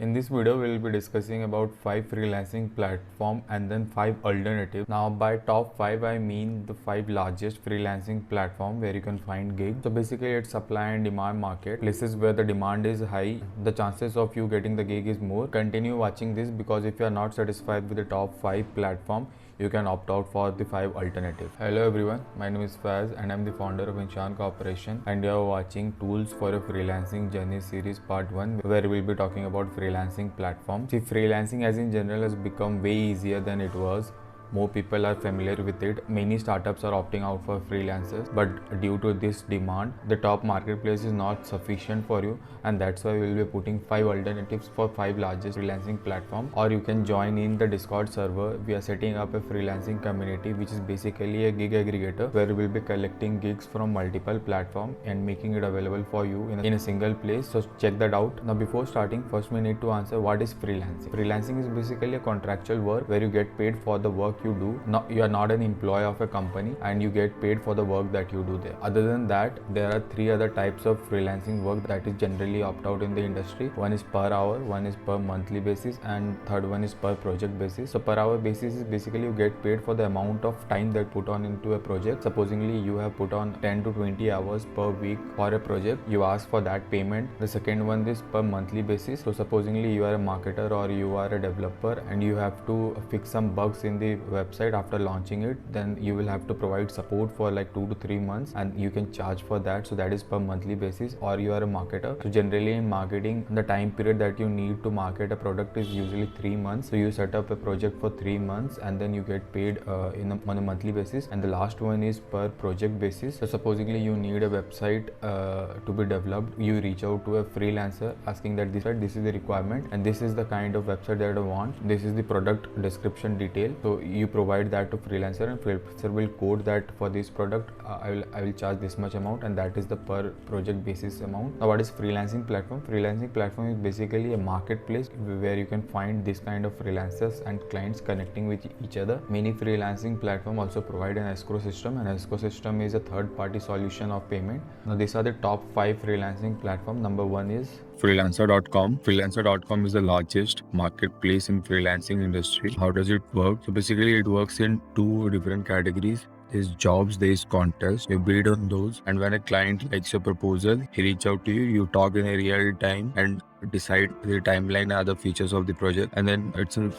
In this video, we will be discussing about 5 freelancing platform and then 5 alternatives. Now by top 5, I mean the 5 largest freelancing platform where you can find gigs. So basically it's supply and demand market. Places where the demand is high, the chances of you getting the gig is more. Continue watching this because if you are not satisfied with the top 5 platform, you can opt out for the 5 alternatives. Hello everyone, my name is Faiz and I'm the founder of Inshaan Corporation, and you are watching Tools for a Freelancing Journey series part 1, where we'll be talking about freelancing platforms. See, freelancing as in general has become way easier than it was. More people are familiar with it. Many startups are opting out for freelancers, but due to this demand, the top marketplace is not sufficient for you, and that's why we'll be putting 5 alternatives for 5 largest freelancing platforms. Or you can join in the Discord server. We are setting up a freelancing community, which is basically a gig aggregator where we'll be collecting gigs from multiple platforms and making it available for you in a single place. So check that out. Now before starting, first we need to answer what is freelancing. Freelancing is basically a contractual work where you get paid for the work you do. You are not an employee of a company and you get paid for the work that you do there. Other than that, there are 3 other types of freelancing work that is generally opt out in the industry. One is per hour, one is per monthly basis, and third one is per project basis. So per hour basis is basically you get paid for the amount of time that put on into a project. Supposingly you have put on 10 to 20 hours per week for a project, you ask for that payment. The second one is per monthly basis. So supposingly you are a marketer or you are a developer and you have to fix some bugs in the website after launching it, then you will have to provide support for like 2 to 3 months and you can charge for that. So that is per monthly basis. Or you are a marketer. So generally in marketing, the time period that you need to market a product is usually 3 months. So you set up a project for 3 months and then you get paid on a monthly basis. And the last one is per project basis. So supposedly you need a website to be developed, you reach out to a freelancer asking that this is the requirement and this is the kind of website that I want, this is the product description detail. So you provide that to freelancer and freelancer will code that for this product I will charge this much amount, and that is the per project basis amount. Now what is freelancing platform? Freelancing platform is basically a marketplace where you can find this kind of freelancers and clients connecting with each other. Many freelancing platform also provide an escrow system, and escrow system is a third party solution of payment. Now these are the top 5 freelancing platform. Number 1 is Freelancer.com. Freelancer.com is the largest marketplace in freelancing industry. How does it work? So basically it works in 2 different categories. There's jobs, there's contests. You bid on those, and when a client likes your proposal, he reach out to you, you talk in a real time and decide the timeline and other features of the project. And then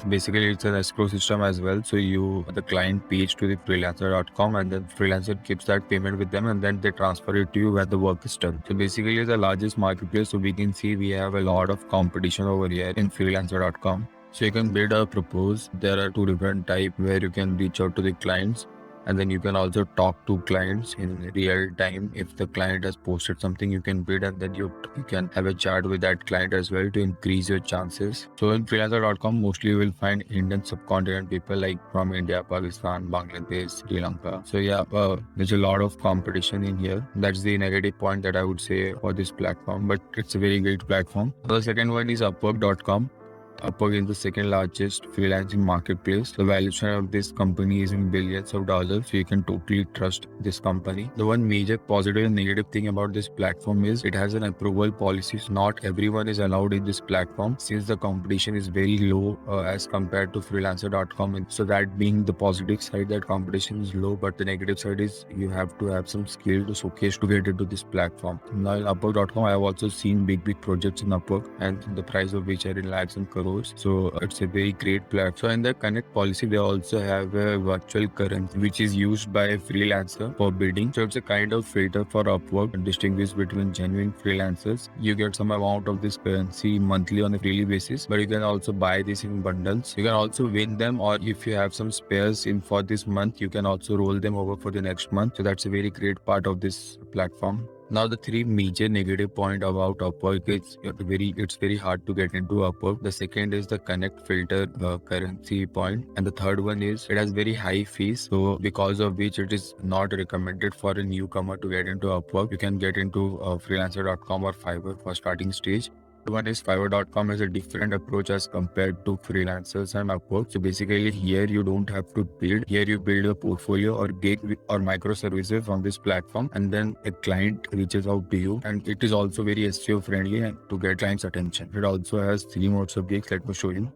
basically it's an escrow system as well. So the client pays to the freelancer.com and then freelancer keeps that payment with them and then they transfer it to you when the work is done. So basically it's the largest marketplace. So we can see we have a lot of competition over here in freelancer.com. So you can bid or propose. There are 2 different types where you can reach out to the clients, and then you can also talk to clients in real time. If the client has posted something, you can bid and then you can have a chat with that client as well to increase your chances. So in freelancer.com, mostly you will find Indian subcontinent people like from India, Pakistan, Bangladesh, Sri Lanka. So yeah, there's a lot of competition in here. That's the negative point that I would say for this platform, but it's a very great platform. The second one is Upwork.com. Upwork is the second largest freelancing marketplace. The valuation of this company is in billions of dollars, so you can totally trust this company. The one major positive and negative thing about this platform is it has an approval policy. So not everyone is allowed in this platform since the competition is very low as compared to freelancer.com. So that being the positive side, that competition is low, but the negative side is you have to have some skill to showcase to get into this platform. Now in Upwork.com, I have also seen big projects in Upwork and the price of which are in lakhs and crores. So it's a very great platform. So in the connect policy, they also have a virtual currency which is used by a freelancer for bidding. So it's a kind of filter for Upwork and distinguish between genuine freelancers. You get some amount of this currency monthly on a daily basis, but you can also buy this in bundles. You can also win them, or if you have some spares in for this month, you can also roll them over for the next month. So that's a very great part of this platform. Now the 3 major negative point about Upwork is it's very hard to get into Upwork. The second is the connect filter currency point, and the third one is it has very high fees. So because of which it is not recommended for a newcomer to get into Upwork. You can get into freelancer.com or Fiverr for starting stage. One is Fiverr.com has a different approach as compared to freelancers and Upwork. So basically here you don't have to build. Here you build a portfolio or gig or microservices on this platform, and then a client reaches out to you, and it is also very SEO friendly and to get clients' attention. It also has 3 modes of gigs. Let me show you.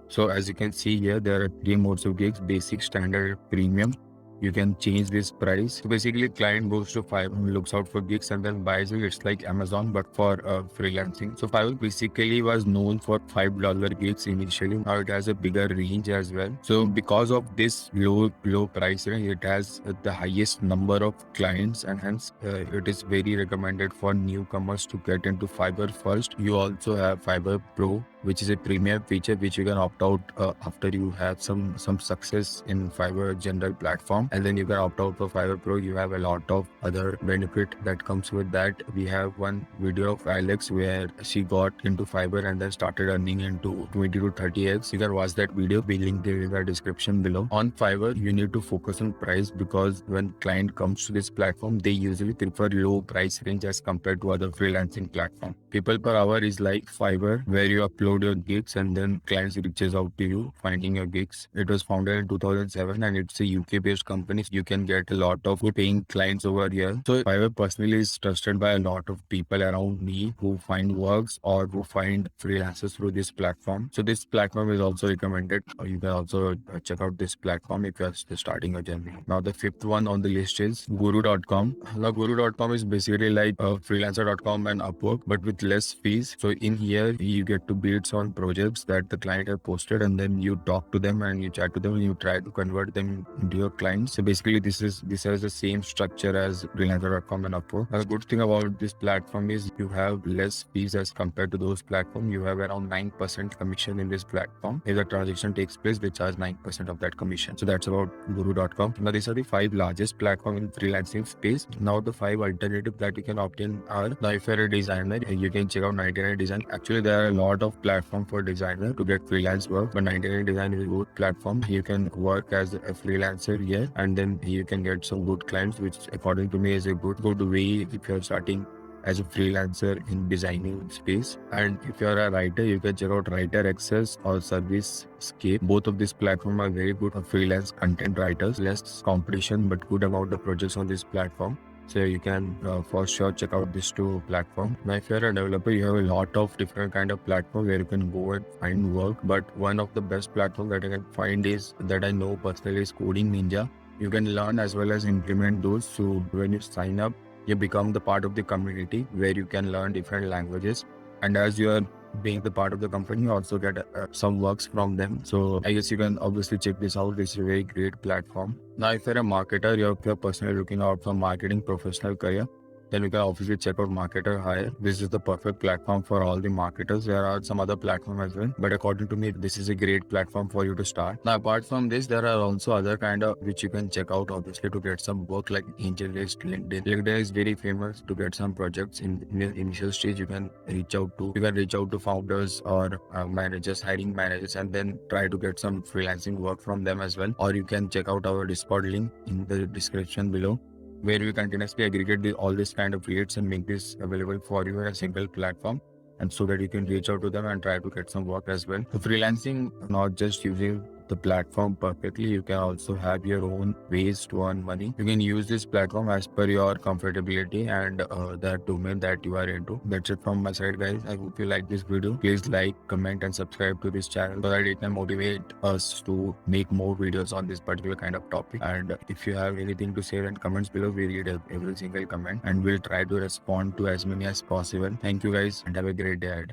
So as you can see here, there are 3 modes of gigs: basic, standard, premium. You can change this price. So basically client goes to Fiverr, looks out for gigs and then buys it. It's like Amazon but for freelancing. So Fiverr basically was known for $5 gigs initially. Now it has a bigger range as well. So because of this low price range, it has the highest number of clients, and hence it is very recommended for newcomers to get into Fiverr first. You also have Fiverr Pro, which is a premium feature which you can opt out after you have some success in Fiverr general platform, and then you can opt out for Fiverr Pro. You have a lot of other benefit that comes with that. We have one video of Alex where she got into Fiverr and then started earning into 20 to 30x. You can watch that video. We link it in the description below. On Fiverr, you need to focus on price, because when client comes to this platform, they usually prefer low price range as compared to other freelancing platform. People per hour is like Fiverr, where you upload your gigs and then clients reaches out to you finding your gigs. It was founded in 2007 and it's a UK based company. You can get a lot of good paying clients over here. So Fiverr personally is trusted by a lot of people around me who find works or who find freelancers through this platform. So this platform is also recommended. You can also check out this platform if you are starting a journey. Now the 5th one on the list is Guru.com. Now Guru.com is basically like freelancer.com and Upwork but with less fees. So in here you get to build on projects that the client have posted, and then you talk to them and you chat to them and you try to convert them into your clients. So basically this has the same structure as freelancer.com and Upwork. The good thing about this platform is you have less fees as compared to those platforms. You have around 9% commission in this platform. If the transaction takes place, they charge 9% of that commission. So that's about Guru.com. Now these are the 5 largest platforms in freelancing space. Now the 5 alternatives that you can opt in are, now if you're a designer, you can check out 99 Design. Actually there are a lot of platforms for designer to get freelance work, but 99 Design is a good platform. You can work as a freelancer here and then you can get some good clients, which according to me is a good way if you're starting as a freelancer in designing space. And if you're a writer, you can check out Writer Access or Service Scape. Both of these platforms are very good for freelance content writers. Less competition but good amount of projects on this platform. So you can for sure check out these 2 platforms. Now if you're a developer, you have a lot of different kind of platforms where you can go and find work. But one of the best platforms that I can find is, that I know personally, is Coding Ninja. You can learn as well as implement those. So when you sign up, you become the part of the community where you can learn different languages. And as you are being the part of the company, you also get some works from them. So I guess you can obviously check this out. This is a very great platform. Now if you're a marketer, if you're personally looking out for marketing professional career, then you can obviously check out Marketer Hire. This is the perfect platform for all the marketers. There are some other platforms as well, but according to me, this is a great platform for you to start. Now, apart from this, there are also other kind of which you can check out obviously to get some work, like AngelList, LinkedIn. LinkedIn is very famous to get some projects in the initial stage. You can reach out to founders or managers, hiring managers, and then try to get some freelancing work from them as well. Or you can check out our Discord link in the description below, where we continuously aggregate all this kind of leads and make this available for you in a single platform, and so that you can reach out to them and try to get some work as well. So freelancing, not just using the platform perfectly, you can also have your own ways to earn money. You can use this platform as per your comfortability and that domain that you are into. That's it from my side, guys. I hope you like this video. Please like, comment and subscribe to this channel so that it can motivate us to make more videos on this particular kind of topic. And if you have anything to say in comments below, we read every single comment and we'll try to respond to as many as possible. Thank you guys and have a great day ahead.